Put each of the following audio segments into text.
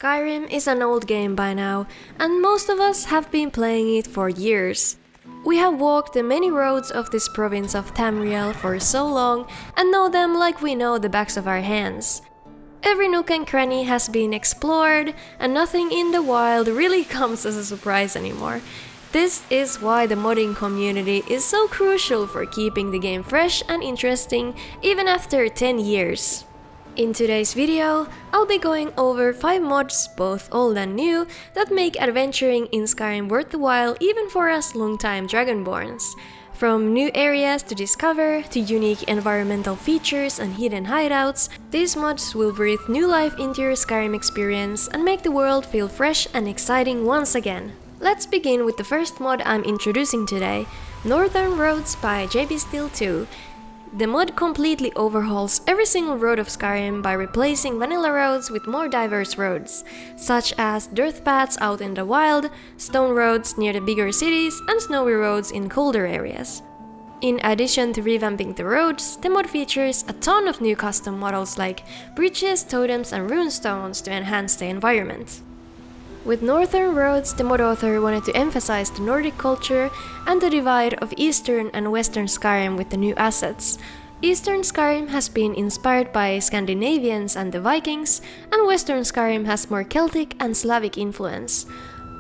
Skyrim is an old game by now, and most of us have been playing it for years. We have walked the many roads of this province of Tamriel for so long and know them like we know the backs of our hands. Every nook and cranny has been explored, and nothing in the wild really comes as a surprise anymore. This is why the modding community is so crucial for keeping the game fresh and interesting even after 10 years. In today's video, I'll be going over 5 mods, both old and new, that make adventuring in Skyrim worth the while even for us long-time Dragonborns. From new areas to discover, to unique environmental features and hidden hideouts, these mods will breathe new life into your Skyrim experience and make the world feel fresh and exciting once again. Let's begin with the first mod I'm introducing today, Northern Roads by JB Steel 2. The mod completely overhauls every single road of Skyrim by replacing vanilla roads with more diverse roads, such as dirt paths out in the wild, stone roads near the bigger cities, and snowy roads in colder areas. In addition to revamping the roads, the mod features a ton of new custom models like bridges, totems, and runestones to enhance the environment. With Northern Roads, the mod author wanted to emphasize the Nordic culture and the divide of Eastern and Western Skyrim with the new assets. Eastern Skyrim has been inspired by Scandinavians and the Vikings, and Western Skyrim has more Celtic and Slavic influence.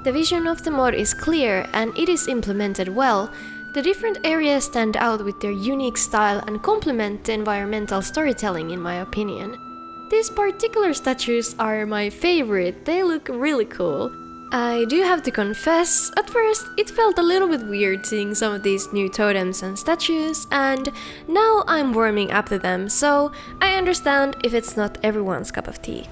The vision of the mod is clear and it is implemented well. The different areas stand out with their unique style and complement the environmental storytelling, in my opinion. These particular statues are my favorite, they look really cool. I do have to confess, at first it felt a little bit weird seeing some of these new totems and statues, and now I'm warming up to them, so I understand if it's not everyone's cup of tea.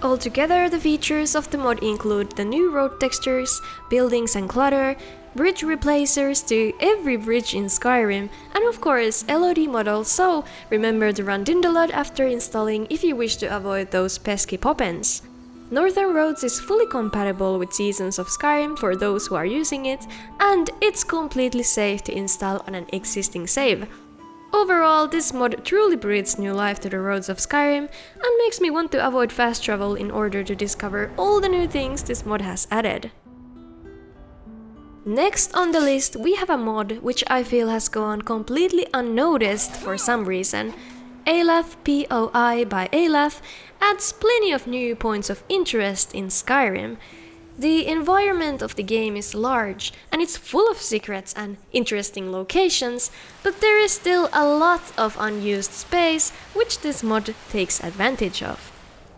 Altogether, the features of the mod include the new road textures, buildings and clutter, bridge replacers to every bridge in Skyrim, and of course LOD models, so remember to run Dindalod after installing if you wish to avoid those pesky pop-ins. Northern Roads is fully compatible with Seasons of Skyrim for those who are using it, and it's completely safe to install on an existing save. Overall, this mod truly breathes new life to the roads of Skyrim and makes me want to avoid fast travel in order to discover all the new things this mod has added. Next on the list, we have a mod which I feel has gone completely unnoticed for some reason. ELAF POI by ELAF adds plenty of new points of interest in Skyrim. The environment of the game is large and it's full of secrets and interesting locations, but there is still a lot of unused space which this mod takes advantage of.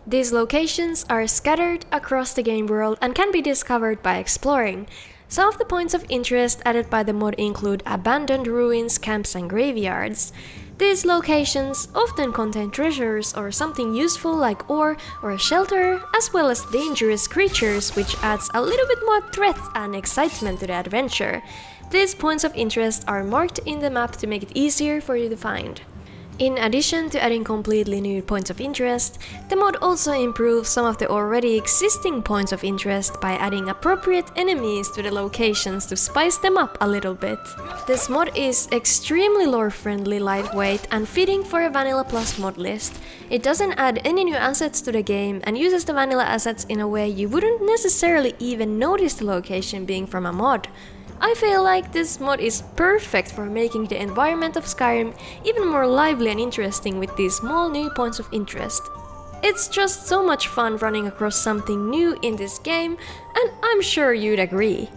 These locations are scattered across the game world and can be discovered by exploring. Some of the points of interest added by the mod include abandoned ruins, camps, and graveyards. These locations often contain treasures or something useful like ore or a shelter, as well as dangerous creatures, which adds a little bit more threat and excitement to the adventure. These points of interest are marked in the map to make it easier for you to find. In addition to adding completely new points of interest, the mod also improves some of the already existing points of interest by adding appropriate enemies to the locations to spice them up a little bit. This mod is extremely lore-friendly, lightweight, and fitting for a Vanilla Plus mod list. It doesn't add any new assets to the game and uses the vanilla assets in a way you wouldn't necessarily even notice the location being from a mod. I feel like this mod is perfect for making the environment of Skyrim even more lively and interesting with these small new points of interest. It's just so much fun running across something new in this game, and I'm sure you'd agree.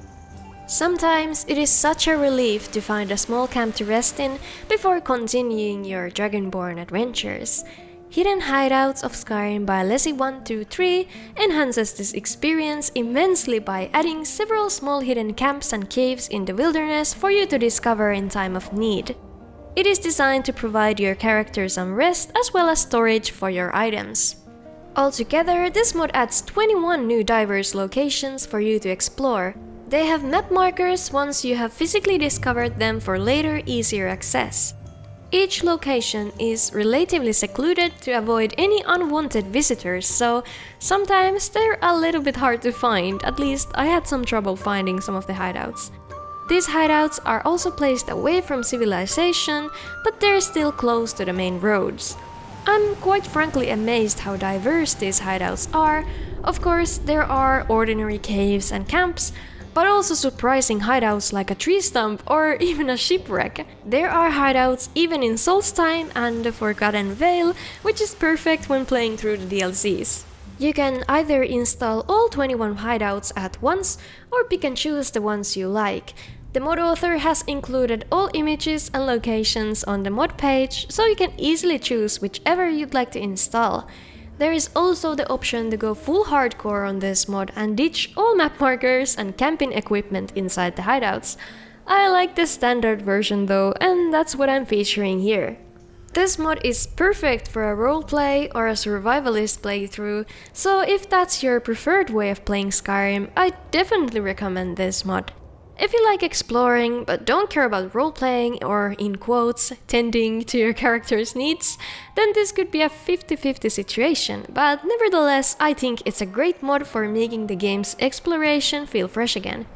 Sometimes it is such a relief to find a small camp to rest in before continuing your Dragonborn adventures. Hidden Hideouts of Skyrim by Leslie123 enhances this experience immensely by adding several small hidden camps and caves in the wilderness for you to discover in time of need. It is designed to provide your character some rest as well as storage for your items. Altogether, this mod adds 21 new diverse locations for you to explore. They have map markers once you have physically discovered them for later, easier access. Each location is relatively secluded to avoid any unwanted visitors, so sometimes they're a little bit hard to find, at least I had some trouble finding some of the hideouts. These hideouts are also placed away from civilization, but they're still close to the main roads. I'm quite frankly amazed how diverse these hideouts are. Of course, there are ordinary caves and camps, but also surprising hideouts like a tree stump or even a shipwreck. There are hideouts even in Solstheim and the Forgotten Vale, which is perfect when playing through the DLCs. You can either install all 21 hideouts at once or pick and choose the ones you like. The mod author has included all images and locations on the mod page, so you can easily choose whichever you'd like to install. There is also the option to go full hardcore on this mod and ditch all map markers and camping equipment inside the hideouts. I like the standard version though, and that's what I'm featuring here. This mod is perfect for a roleplay or a survivalist playthrough, so if that's your preferred way of playing Skyrim, I definitely recommend this mod. If you like exploring but don't care about roleplaying or, in quotes, tending to your character's needs, then this could be a 50-50 situation, but nevertheless I think it's a great mod for making the game's exploration feel fresh again.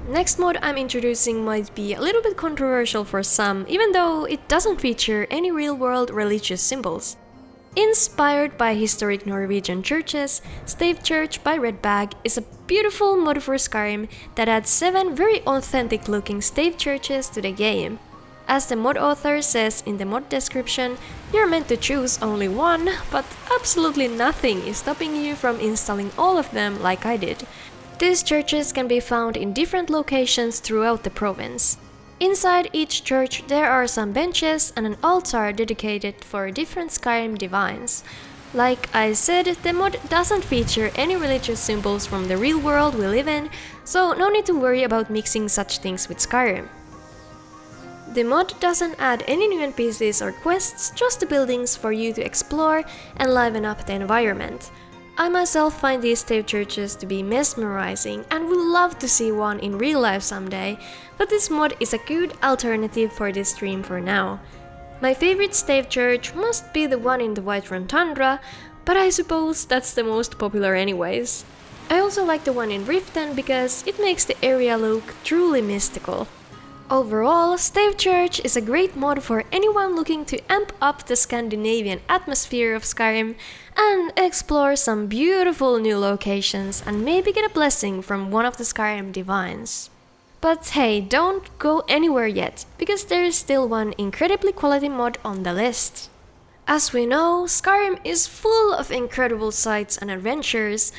Next mod I'm introducing might be a little bit controversial for some, even though it doesn't feature any real-world religious symbols. Inspired by historic Norwegian churches, Stave Church by Redbag is a beautiful mod for Skyrim that adds 7 very authentic looking stave churches to the game. As the mod author says in the mod description, you're meant to choose only one, but absolutely nothing is stopping you from installing all of them like I did. These churches can be found in different locations throughout the province. Inside each church there are some benches and an altar dedicated for different Skyrim divines. Like I said, the mod doesn't feature any religious symbols from the real world we live in, so no need to worry about mixing such things with Skyrim. The mod doesn't add any new NPCs or quests, just the buildings for you to explore and liven up the environment. I myself find these stave churches to be mesmerizing and would love to see one in real life someday, but this mod is a good alternative for this stream for now. My favorite stave church must be the one in the Whiterun Tundra, but I suppose that's the most popular anyways. I also like the one in Riften because it makes the area look truly mystical. Overall, Stave Church is a great mod for anyone looking to amp up the Scandinavian atmosphere of Skyrim and explore some beautiful new locations and maybe get a blessing from one of the Skyrim divines. But hey, don't go anywhere yet, because there is still one incredibly quality mod on the list. As we know, Skyrim is full of incredible sights and adventures,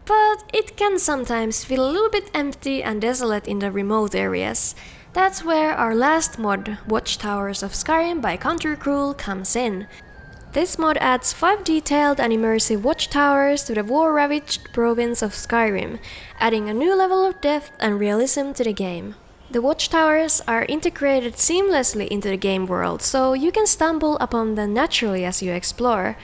but it can sometimes feel a little bit empty and desolate in the remote areas. That's where our last mod, Watchtowers of Skyrim by Countercruel, comes in. This mod adds 5 detailed and immersive watchtowers to the war-ravaged province of Skyrim, adding a new level of depth and realism to the game. The watchtowers are integrated seamlessly into the game world, so you can stumble upon them naturally as you explore.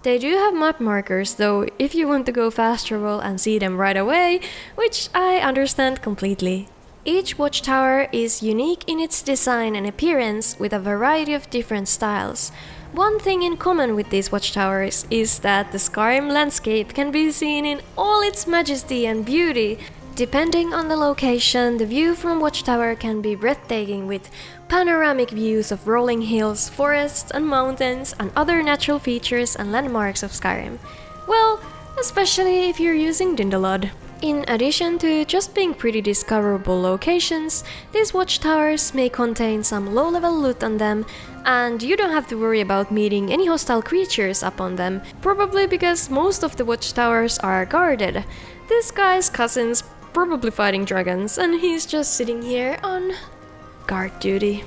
They do have map markers though, if you want to go fast travel and see them right away, which I understand completely. Each watchtower is unique in its design and appearance with a variety of different styles. One thing in common with these watchtowers is that the Skyrim landscape can be seen in all its majesty and beauty. Depending on the location, the view from watchtower can be breathtaking with panoramic views of rolling hills, forests and mountains and other natural features and landmarks of Skyrim. Well, especially if you're using Dindalod. In addition to just being pretty discoverable locations, these watchtowers may contain some low-level loot on them, and you don't have to worry about meeting any hostile creatures up on them, probably because most of the watchtowers are guarded. This guy's cousin's probably fighting dragons, and he's just sitting here on guard duty.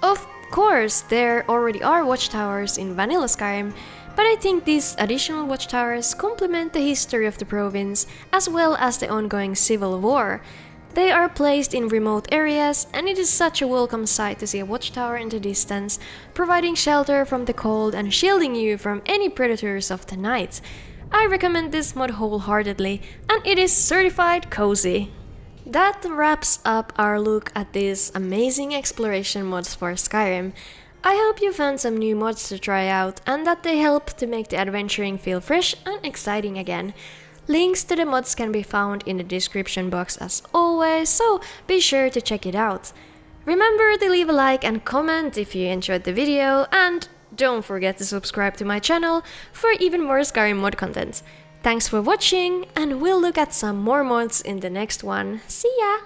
Of course, there already are watchtowers in vanilla Skyrim, but I think these additional watchtowers complement the history of the province as well as the ongoing civil war. They are placed in remote areas, and it is such a welcome sight to see a watchtower in the distance, providing shelter from the cold and shielding you from any predators of the night. I recommend this mod wholeheartedly, and it is certified cozy. That wraps up our look at these amazing exploration mods for Skyrim. I hope you found some new mods to try out and that they help to make the adventuring feel fresh and exciting again. Links to the mods can be found in the description box as always, so be sure to check it out. Remember to leave a like and comment if you enjoyed the video, and don't forget to subscribe to my channel for even more Skyrim mod content. Thanks for watching, and we'll look at some more mods in the next one. See ya!